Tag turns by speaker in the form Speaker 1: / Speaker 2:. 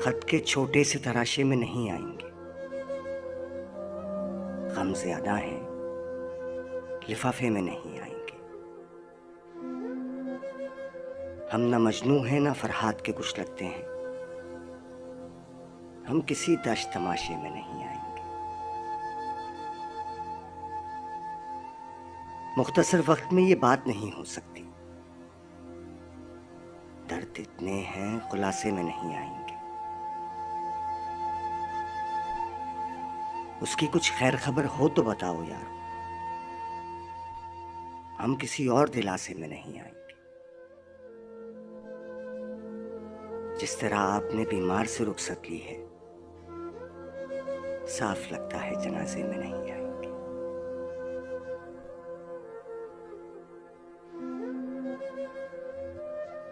Speaker 1: खत के छोटे से तराशे में नहीं आएंगे। गम ज्यादा है, लिफाफे में नहीं आएंगे। हम न मजनू हैं न फरहाद के कुछ लगते हैं। हम किसी दश तमाशे में नहीं आएंगे। मुख्तसर वक्त में ये बात नहीं हो सकती। दर्द इतने हैं, खुलासे में नहीं आएंगे। उसकी कुछ खैर खबर हो तो बताओ यार। हम किसी और दिलासे में नहीं आएंगे। जिस तरह आपने बीमार से रुखसत ली है, साफ लगता है जनाजे में नहीं आएंगे।